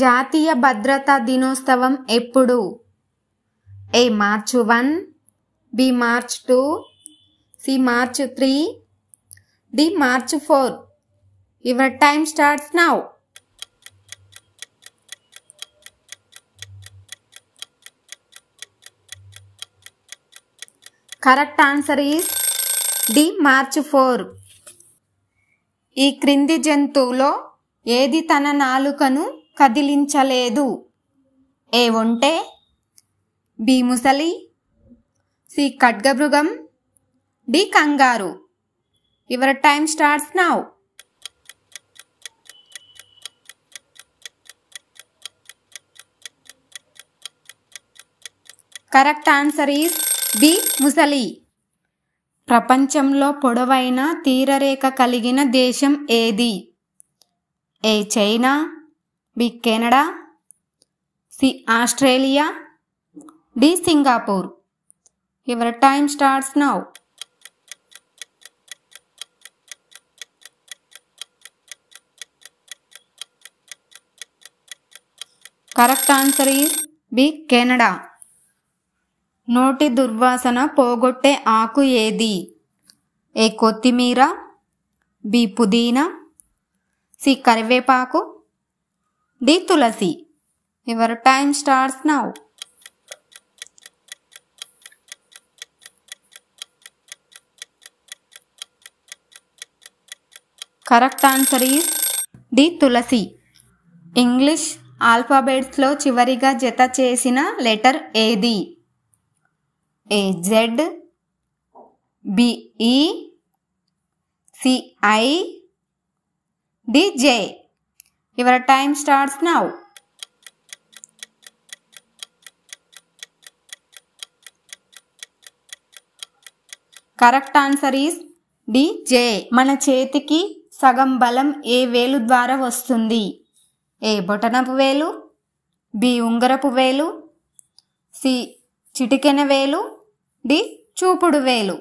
జాతీయ భద్రతా దినోత్సవం ఎప్పుడు? A March 1, B March 2, C March 3, D March 4. Your time starts now. Correct answer is D March 4. ఈ క్రింది జంతువులో ఏది తన నాలుకను కదిలించలేదు? ఏ ఒంటె, బి ముసలి, సి ఖడ్గమృగం, D kangaroo. Your time starts now. Correct answer is B ముసలి. ప్రపంచంలో పొడవైన తీరరేఖ కలిగిన దేశం ఏది? A China, B Canada, C Australia, D Singapore. Your time starts now. Correct answer is B Canada. నోటి దుర్వాసన పోగొట్టే ఆకు ఏది? ఏ కొత్తిమీర, బి పుదీనా, సి కరివేపాకు, డి తులసి. Your time starts now. Correct answer is D తులసి. ఇంగ్లీష్ ఆల్ఫాబెట్స్లో చివరిగా జత చేసిన లెటర్ ఏది? A Z, B E, C I, D J. Your time starts now. Correct answer is D J. మన చేతికి సగం బలం ఏ వేలు ద్వారా వస్తుంది? ఏ బొటనపు వేలు, బి ఉంగరపు వేలు, సి చిటికెన వేలు, డి చూపుడు వేలు.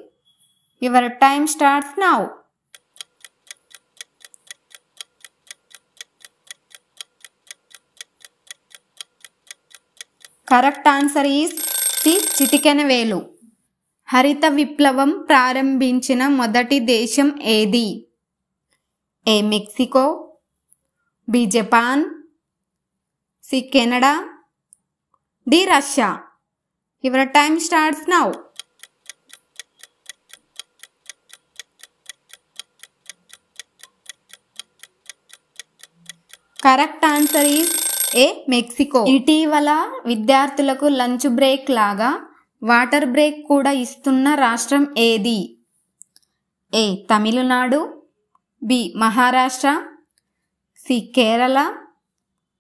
Your time starts now. Correct answer is C చిటికెన వేలు. హరిత విప్లవం ప్రారంభించిన మొదటి దేశం ఏది? A Mexico, B Japan, C Canada, D Russia. Your time starts now. Correct answer is A Mexico. ఇటీవల విద్యార్థులకు లంచ్ బ్రేక్ లాగా వాటర్ బ్రేక్ కూడా ఇస్తున్న రాష్ట్రం ఏది? A Tamil Nadu, B Maharashtra, C Kerala,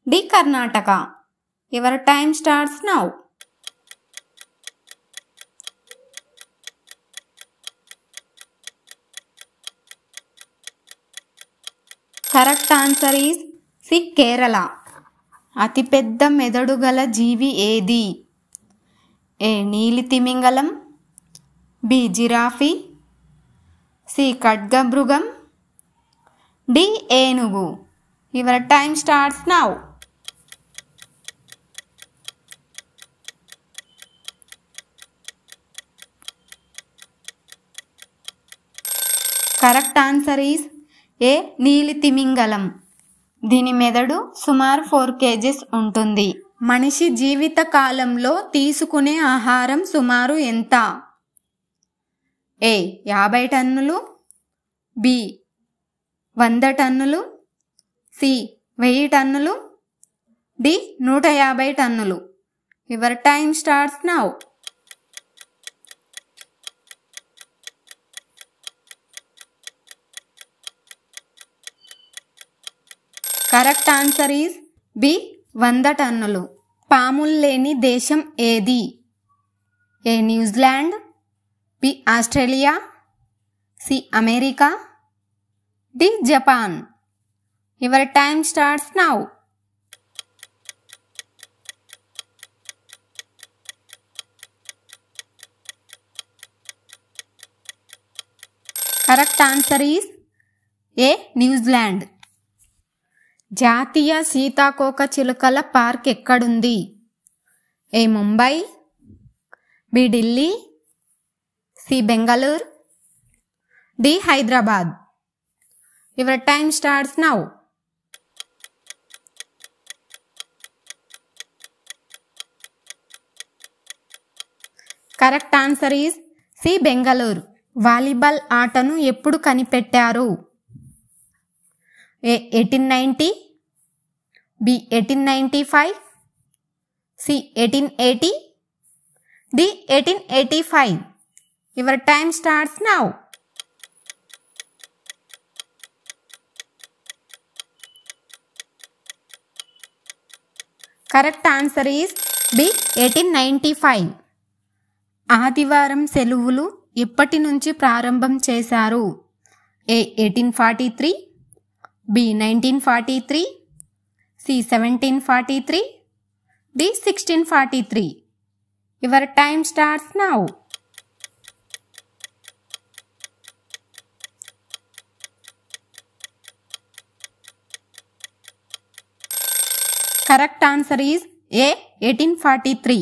D Karnataka. Your time starts now. Correct answer is C Kerala. అతిపెద్ద మెదడు గల జీవి ఏది? ఏ నీలి తిమింగలం, బి జిరాఫీ, సి ఖడ్గమృగం, డి ఏనుగు. Your time starts now. Correct answer is ఏ నీలి తిమింగలం. దీని మెదడు సుమారు 4 kgs ఉంటుంది. మనిషి జీవిత కాలంలో తీసుకునే ఆహారం సుమారు ఎంత? ఏ 50 టన్నులు, బి 100 టన్నులు, సి 1000 టన్నులు, డి 150 టన్నులు. Your time starts now. Correct answer is B 100 టన్నులు. పాములు లేని దేశం ఏది? A New Zealand, B Australia, C America, D Japan. Your time starts now. Correct answer is A New Zealand. జాతీయ సీతాకోక చిలుకల పార్క్ ఎక్కడుంది? A Mumbai, B Delhi, C Bengaluru, D Hyderabad. Your time starts now. Correct answer is C Bengaluru. Volleyball ఆటను ఎప్పుడు కనిపెట్టారు? A 1890, B 1895, C 1880, D 1885. Your time starts now. Correct answer is B 1895. ఆదివారం సెలవులు ఎప్పటి నుంచి ప్రారంభం చేశారు? A 1843, B 1943, C 1743, D 1643. Your time starts now. Correct answer is A 1843.